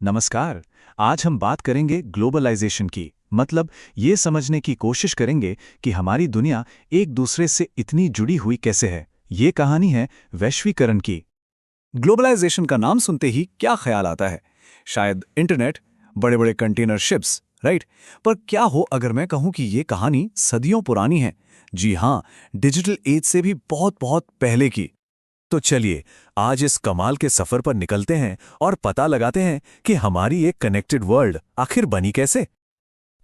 नमस्कार। आज हम बात करेंगे ग्लोबलाइजेशन की। मतलब ये समझने की कोशिश करेंगे कि हमारी दुनिया एक दूसरे से इतनी जुड़ी हुई कैसे है। ये कहानी है वैश्वीकरण की। ग्लोबलाइजेशन का नाम सुनते ही क्या ख्याल आता है? शायद इंटरनेट, बड़े बड़े कंटेनर शिप्स, राइट? पर क्या हो अगर मैं कहूं कि ये कहानी सदियों पुरानी है? जी हां, डिजिटल एज से भी बहुत बहुत पहले की। तो चलिए आज इस कमाल के सफर पर निकलते हैं और पता लगाते हैं कि हमारी एक कनेक्टेड वर्ल्ड आखिर बनी कैसे।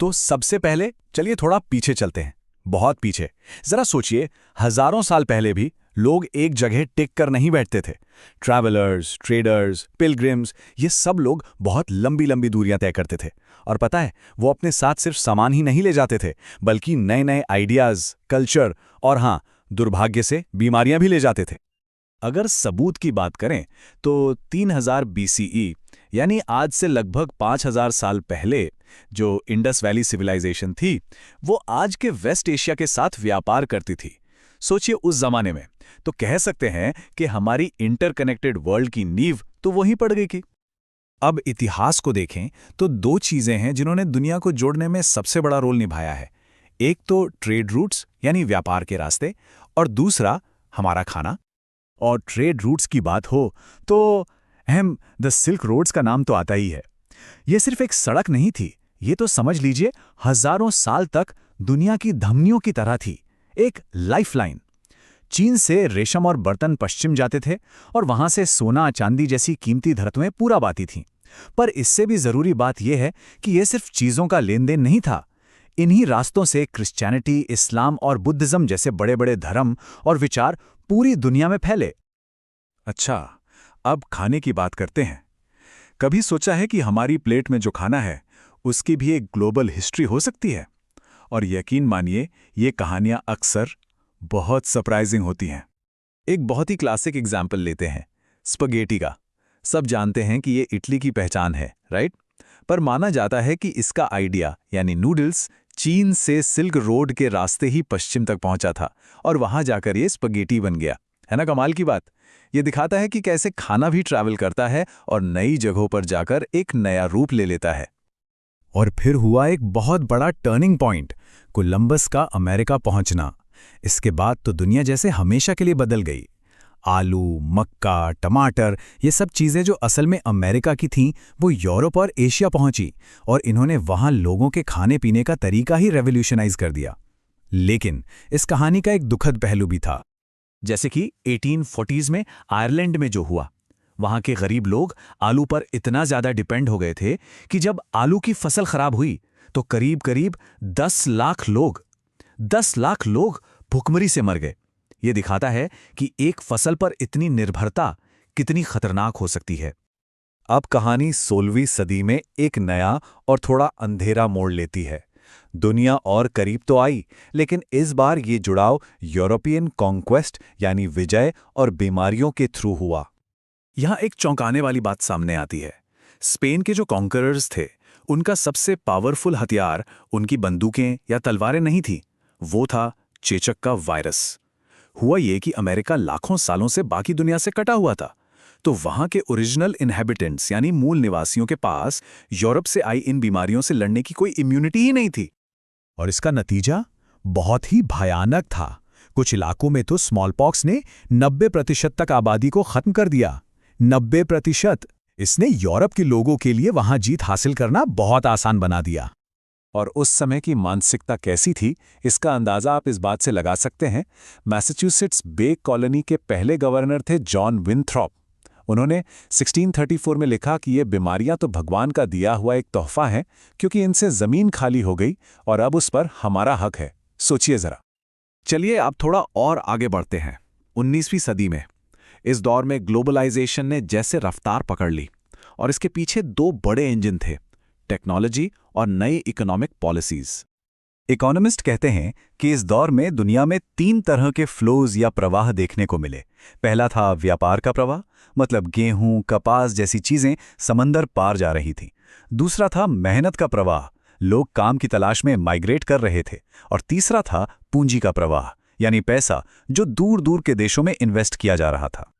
तो सबसे पहले चलिए थोड़ा पीछे चलते हैं, बहुत पीछे। जरा सोचिए, हजारों साल पहले भी लोग एक जगह टिक कर नहीं बैठते थे। ट्रैवलर्स, ट्रेडर्स, पिलग्रिम्स, ये सब लोग बहुत लंबी लंबी दूरियां तय करते थे। और पता है, वो अपने साथ सिर्फ सामान ही नहीं ले जाते थे, बल्कि नए नए आइडियाज, कल्चर और हाँ, दुर्भाग्य से बीमारियां भी ले जाते थे। अगर सबूत की बात करें तो 3000 बीसीई, यानी आज से लगभग 5000 साल पहले जो इंडस वैली सिविलाइजेशन थी, वो आज के वेस्ट एशिया के साथ व्यापार करती थी। सोचिए उस जमाने में, तो कह सकते हैं कि हमारी इंटरकनेक्टेड वर्ल्ड की नींव तो वहीं पड़ गई की। अब इतिहास को देखें तो दो चीजें हैं जिन्होंने दुनिया को जोड़ने में सबसे बड़ा रोल निभाया है। एक तो ट्रेड रूट्स यानी व्यापार के रास्ते, और दूसरा हमारा खाना। और ट्रेड रूट्स की बात हो तो द सिल्क रोड्स का नाम तो आता ही है। ये सिर्फ एक सड़क नहीं थी, ये तो समझ लीजिए हजारों साल तक दुनिया की धमनियों की तरह थी, एक लाइफलाइन। चीन से रेशम और बर्तन पश्चिम जाते थे और वहां से सोना चांदी जैसी कीमती धातुएं पूरब आती थीं। पर इससे भी जरूरी बात यह है कि यह सिर्फ चीजों का लेन देन नहीं था। इन्हीं रास्तों से क्रिश्चियनिटी, इस्लाम और बुद्धिज्म जैसे बड़े बड़े धर्म और विचार पूरी दुनिया में फैले। अच्छा, अब खाने की बात करते हैं। कभी सोचा है कि हमारी प्लेट में जो खाना है उसकी भी एक ग्लोबल हिस्ट्री हो सकती है? और यकीन मानिए, ये कहानियां अक्सर बहुत सरप्राइजिंग होती हैं। एक बहुत ही क्लासिक एग्जाम्पल लेते हैं, स्पगेटी का। सब जानते हैं कि ये इटली की पहचान है, राइट? पर माना जाता है कि इसका आइडिया यानी नूडल्स चीन से सिल्क रोड के रास्ते ही पश्चिम तक पहुंचा था और वहां जाकर ये स्पगेटी बन गया। है ना कमाल की बात? ये दिखाता है कि कैसे खाना भी ट्रैवल करता है और नई जगहों पर जाकर एक नया रूप ले लेता है। और फिर हुआ एक बहुत बड़ा टर्निंग पॉइंट, कोलंबस का अमेरिका पहुंचना। इसके बाद तो दुनिया जैसे हमेशा के लिए बदल गई। आलू, मक्का, टमाटर, ये सब चीजें जो असल में अमेरिका की थीं, वो यूरोप और एशिया पहुंची और इन्होंने वहां लोगों के खाने पीने का तरीका ही रेवोल्यूशनाइज कर दिया। लेकिन इस कहानी का एक दुखद पहलू भी था। जैसे कि 1840s में आयरलैंड में जो हुआ, वहां के गरीब लोग आलू पर इतना ज्यादा डिपेंड हो गए थे कि जब आलू की फसल खराब हुई तो करीब करीब 10 लाख लोग भुखमरी से मर गए। ये दिखाता है कि एक फसल पर इतनी निर्भरता कितनी खतरनाक हो सकती है। अब कहानी 16वीं सदी में एक नया और थोड़ा अंधेरा मोड़ लेती है। दुनिया और करीब तो आई, लेकिन इस बार ये जुड़ाव यूरोपियन कॉन्क्वेस्ट यानी विजय और बीमारियों के थ्रू हुआ। यहां एक चौंकाने वाली बात सामने आती है। स्पेन के जो कॉन्करर्स थे, उनका सबसे पावरफुल हथियार उनकी बंदूकें या तलवारें नहीं थी, वो था चेचक का वायरस। हुआ ये कि अमेरिका लाखों सालों से बाकी दुनिया से कटा हुआ था, तो वहां के ओरिजिनल इनहैबिटेंट्स यानी मूल निवासियों के पास यूरोप से आई इन बीमारियों से लड़ने की कोई इम्यूनिटी ही नहीं थी। और इसका नतीजा बहुत ही भयानक था। कुछ इलाकों में तो स्मॉलपॉक्स ने 90% तक आबादी को खत्म कर दिया। 90%! इसने यूरोप के लोगों के लिए वहां जीत हासिल करना बहुत आसान बना दिया। और उस समय की मानसिकता कैसी थी, इसका अंदाजा आप इस बात से लगा सकते हैं। मैसाचुसेट्स बे कॉलोनी के पहले गवर्नर थे जॉन विंथ्रॉप। उन्होंने 1634 में लिखा कि ये बीमारियां तो भगवान का दिया हुआ एक तोहफा है, क्योंकि इनसे जमीन खाली हो गई और अब उस पर हमारा हक है। सोचिए जरा। चलिए अब थोड़ा और आगे बढ़ते हैं, 19वीं सदी में। इस दौर में ग्लोबलाइजेशन ने जैसे रफ्तार पकड़ ली और इसके पीछे दो बड़े इंजन थे, टेक्नोलॉजी और नई इकोनॉमिक पॉलिसीज। इकोनॉमिस्ट कहते हैं कि इस दौर में दुनिया में 3 तरह के फ्लोज या प्रवाह देखने को मिले। पहला था व्यापार का प्रवाह, मतलब गेहूं, कपास जैसी चीजें समंदर पार जा रही थीं। दूसरा था मेहनत का प्रवाह, लोग काम की तलाश में माइग्रेट कर रहे थे। और तीसरा था पूंजी का प्रवाह, यानी पैसा जो दूर दूर के देशों में इन्वेस्ट किया जा रहा था।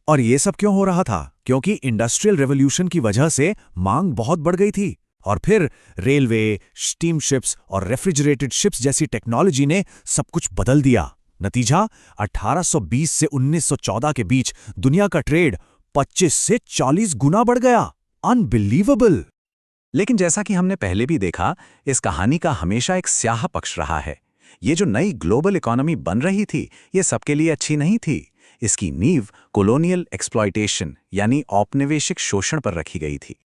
और ये सब क्यों हो रहा था? क्योंकि इंडस्ट्रियल रेवोल्यूशन की वजह से मांग बहुत बढ़ गई थी। और फिर रेलवे, स्टीम शिप्स और रेफ्रिजरेटेड शिप्स जैसी टेक्नोलॉजी ने सब कुछ बदल दिया। नतीजा 1820 से 1914 के बीच दुनिया का ट्रेड 25 से 40 गुना बढ़ गया। अनबिलीवेबल। लेकिन जैसा कि हमने पहले भी देखा, इस कहानी का हमेशा एक स्याह पक्ष रहा है। ये जो नई ग्लोबल इकोनॉमी बन रही थी, ये सबके लिए अच्छी नहीं थी। इसकी नींव कॉलोनियल एक्सप्लॉयटेशन यानी औपनिवेशिक शोषण पर रखी गई थी।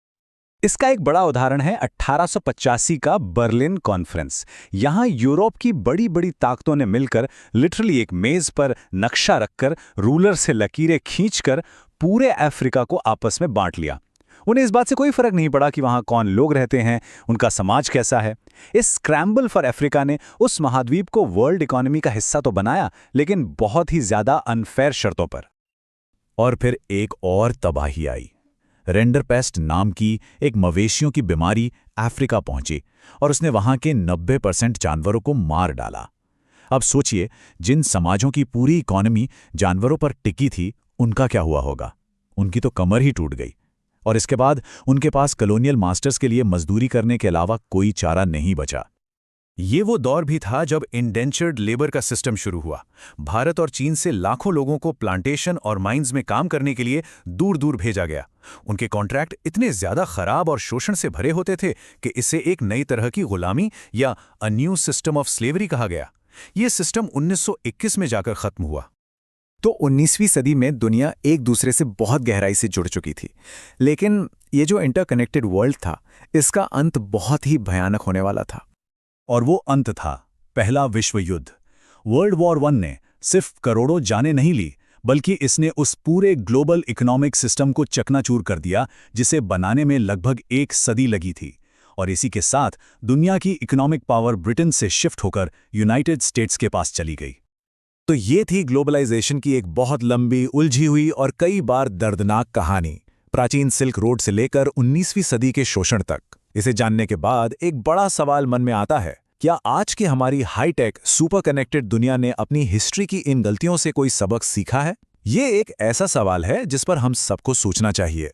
इसका एक बड़ा उदाहरण है 1885 का बर्लिन कॉन्फ्रेंस। यहाँ यूरोप की बड़ी बड़ी ताकतों ने मिलकर लिटरली एक मेज पर नक्शा रखकर रूलर से लकीरें खींचकर पूरे अफ्रीका को आपस में बांट लिया। उन्हें इस बात से कोई फर्क नहीं पड़ा कि वहाँ कौन लोग रहते हैं, उनका समाज कैसा है। इस स्क्रैम्बल फॉर अफ्रीका ने उस महाद्वीप को वर्ल्ड इकोनॉमी का हिस्सा तो बनाया, लेकिन बहुत ही ज्यादा अनफेयर शर्तों पर। और फिर एक और तबाही आई। रेंडरपेस्ट नाम की एक मवेशियों की बीमारी अफ्रीका पहुंची और उसने वहां के 90% जानवरों को मार डाला। अब सोचिए, जिन समाजों की पूरी इकोनॉमी जानवरों पर टिकी थी, उनका क्या हुआ होगा? उनकी तो कमर ही टूट गई। और इसके बाद उनके पास कॉलोनियल मास्टर्स के लिए मजदूरी करने के अलावा कोई चारा नहीं बचा। ये वो दौर भी था जब इंडेंचर्ड लेबर का सिस्टम शुरू हुआ। भारत और चीन से लाखों लोगों को प्लांटेशन और माइंस में काम करने के लिए दूर दूर भेजा गया। उनके कॉन्ट्रैक्ट इतने ज्यादा खराब और शोषण से भरे होते थे कि इसे एक नई तरह की गुलामी या a new system of slavery कहा गया। ये सिस्टम 1921 में जाकर खत्म हुआ। तो 19वीं सदी में दुनिया एक दूसरे से बहुत गहराई से जुड़ चुकी थी। लेकिन ये जो इंटरकनेक्टेड वर्ल्ड था, इसका अंत बहुत ही भयानक होने वाला था। और वो अंत था पहला विश्व युद्ध। वर्ल्ड वॉर 1 ने सिर्फ करोड़ों जानें नहीं ली, बल्कि इसने उस पूरे ग्लोबल इकोनॉमिक सिस्टम को चकनाचूर कर दिया जिसे बनाने में लगभग एक सदी लगी थी। और इसी के साथ दुनिया की इकोनॉमिक पावर ब्रिटेन से शिफ्ट होकर यूनाइटेड स्टेट्स के पास चली गई। तो ये थी ग्लोबलाइजेशन की एक बहुत लंबी, उलझी हुई और कई बार दर्दनाक कहानी, प्राचीन सिल्क रोड से लेकर 19वीं सदी के शोषण तक। इसे जानने के बाद एक बड़ा सवाल मन में आता है, क्या आज की हमारी हाईटेक सुपर कनेक्टेड दुनिया ने अपनी हिस्ट्री की इन गलतियों से कोई सबक सीखा है? ये एक ऐसा सवाल है जिस पर हम सबको सोचना चाहिए।